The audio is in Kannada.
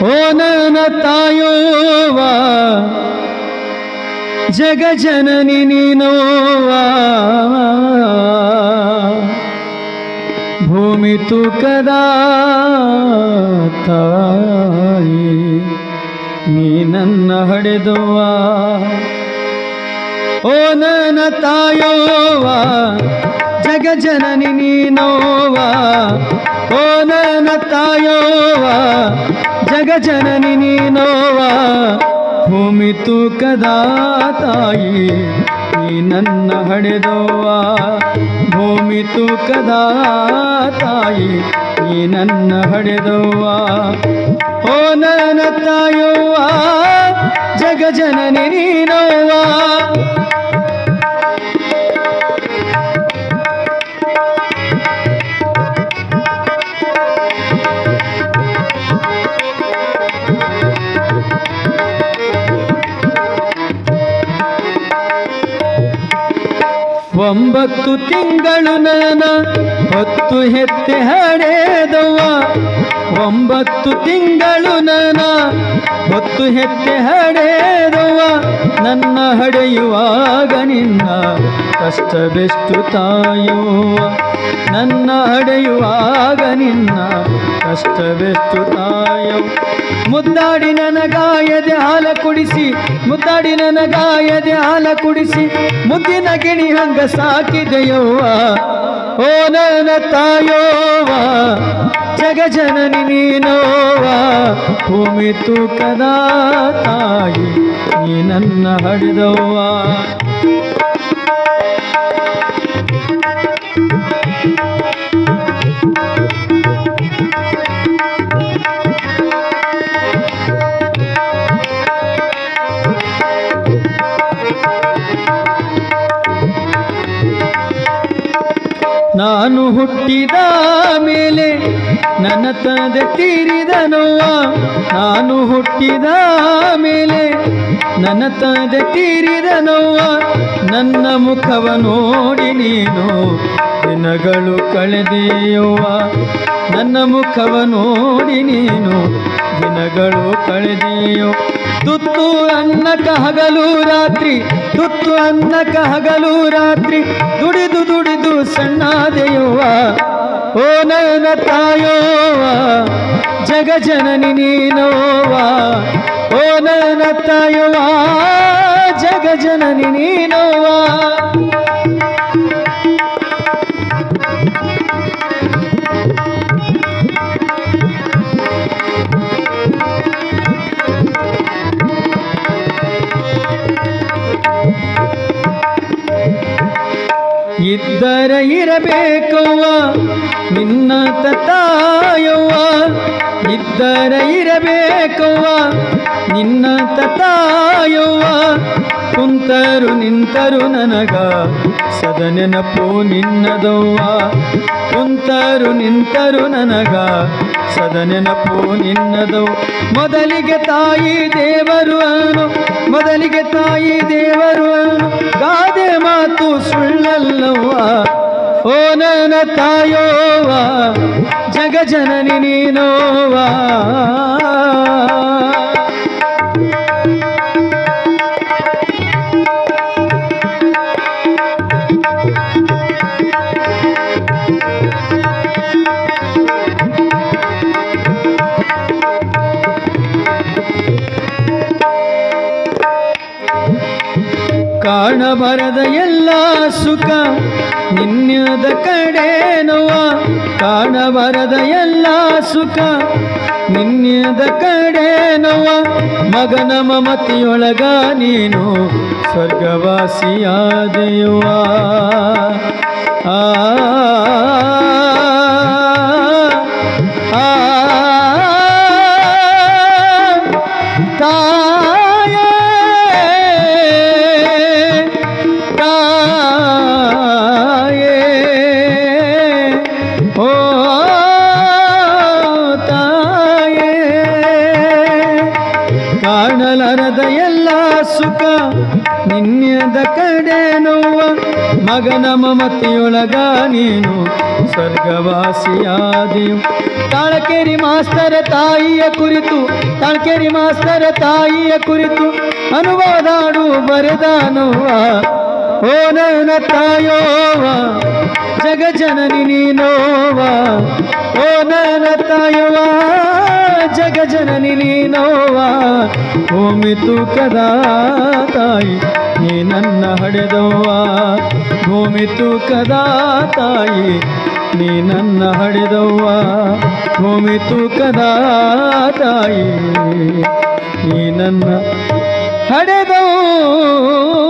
ಓ ನನ್ನ ತಾಯೋವ ಜಗಜನನಿ ನೀನೋವ ಭೂಮಿ ತೂಕದ ತಾಯಿ ನೀ ನನ್ನ ಹಡೆದವ್ವ ಓ ನನ್ನ ತಾಯೋವ ಜಗಜನನಿ ನೀನೋವ ಓ ನನ್ನ ತಾಯೋವ ಜಗಜನನಿ ನೀನೋವ ಭೂಮಿ ತೂಕದ ತಾಯಿ ನೀ ನನ್ನ ಹಡೆದವ್ವ ಭೂಮಿ ತೂಕದ ತಾಯಿ ನೀ ನನ್ನ ಹಡೆದವ್ವ ಓ ನನ್ನ ತಾಯವ್ವ ಜಗಜನನಿ ನೀನವ್ವ ಒಂಬತ್ತು ತಿಂಗಳು ನನ್ನ ಹೊತ್ತು ಹೆತ್ತೆ ಹಡೆದವ್ವ ಒಂಬತ್ತು ತಿಂಗಳು ನನ್ನ ಹೊತ್ತು ಹೆತ್ತೆ ಹಡೆದವ್ವ ನನ್ನ ಹಡೆಯುವಾಗ ನಿನ್ನ ಕಷ್ಟವೆಷ್ಟು ತಾಯವ್ವ ನನ್ನ ಹಡೆಯುವಾಗ ನಿನ್ನ ಕಷ್ಟವೆಷ್ಟು ತಾಯವ್ವ ಮುದ್ದಾಡಿ ನನಗಾಯದೆ ಹಾಲ ಕುಡಿಸಿ ಮುದ್ದಾಡಿ ನನಗಾಯದೆ ಹಾಲ ಕುಡಿಸಿ ಮುದ್ದಿನ ಗಿಣಿ ಹಂಗ ಸಾಕಿದೆಯವ್ವ ಓ ನನ್ನ ತಾಯೋವ ಜಗಜನನಿ ನೀನೋವ ಭೂಮಿ ತೂಕದ ತಾಯಿ ನೀ ನನ್ನ ಹಡೆದವ್ವ ನಾನು ಹುಟ್ಟಿದ ಮೇಲೆ ನನ್ನ ತಂದೆ ತೀರಿದನವ್ವ ನಾನು ಹುಟ್ಟಿದ ಮೇಲೆ ನನ್ನ ತಂದೆ ತೀರಿದನವ್ವ ನನ್ನ ಮುಖವ ನೋಡಿ ನೀನು ದಿನಗಳು ಕಳೆದೆಯವ್ವ ನನ್ನ ಮುಖವ ನೋಡಿ ನೀನು ದಿನಗಳು ಕಳೆದೆಯೋ ತುತ್ತು ಅನ್ನಕ ಹಗಲು ರಾತ್ರಿ ತುತ್ತು ಅನ್ನಕ ಹಗಲು ರಾತ್ರಿ ದುಡಿದು ದುಡಿದು ಸಣ್ಣಾದೆಯವ್ವ ಓ ನನ್ನ ತಾಯೋವ ಜಗಜನನಿ ನೀನೋವ ಓ ನನ್ನ ತಾಯೋವ ಜಗಜನನಿ ನೀನೋವ ಇದ್ದರ ಇರಬೇಕವ್ವ ನಿನ್ನ ತಾಯವ್ವ ಇದ್ದರ ಇರಬೇಕವ್ವ ನಿನ್ನ ತಾಯವ್ವ ಕುಂತರು ನಿಂತರು ನನಗ ಸದ ನೆನಪು ನಿನ್ನದವ್ವ ಕುಂತರು ನಿಂತರು ನನಗ ಸದ ನೆನಪು ನಿನ್ನದವು ಮೊದಲಿಗೆ ತಾಯಿ ದೇವರು ಅನು ಮೊದಲಿಗೆ ತಾಯಿ ದೇವರು ಅನು ಗಾದೆ ಮಾತು ಸುಳ್ಳಲ್ಲವ್ವ ಓ ನನ್ನ ತಾಯೋವ ಜಗಜನನಿ ನೀನೋವ ಕಾಣಬರದ ಎಲ್ಲ ಸುಖ ನಿನ್ನದ ಕಡೆ ನೋವ ಕಾಣಬರದ ಎಲ್ಲ ಸುಖ ನಿನ್ನದ ಕಡೆ ನೋವ ಮಗನ ಮಮತಿಯೊಳಗ ನೀನು ಸ್ವರ್ಗವಾಸಿಯಾದೆಯುವ ಆ ಕಾಣಲಾರದ ಎಲ್ಲ ಸುಖ ನಿನ್ನದ ಕಡೆ ನೋವ ಮಗನ ಮಮತೆಯೊಳಗ ನೀನು ಸ್ವರ್ಗವಾಸಿಯಾದೆಯು. ತಾಳಕೇರಿ ಮಾಸ್ತರ ತಾಯಿಯ ಕುರಿತು, ತಾಳಕೇರಿ ಮಾಸ್ತರ ತಾಯಿಯ ಕುರಿತು ಅನುವಾದಾಡು ಬರೆದಾನುವ. ಓ ನನ್ನ ತಾಯೋವ ಜಗಜನನಿ ನೀನೋವ, ಓ ನನ್ನ ತಾಯವ ಜಗಜನನಿ ನೀನೋವ. ಭೂಮಿ ತೂಕದ ತಾಯಿ ನೀ ನನ್ನ ಹಡೆದವ್ವ, ಭೂಮಿ ತೂಕದ ತಾಯಿ ನೀ ನನ್ನ ಹಡೆದವ್ವ, ಭೂಮಿ ತೂಕದ ತಾಯಿ ನೀ ನನ್ನ ಹಡೆದವ್ವ.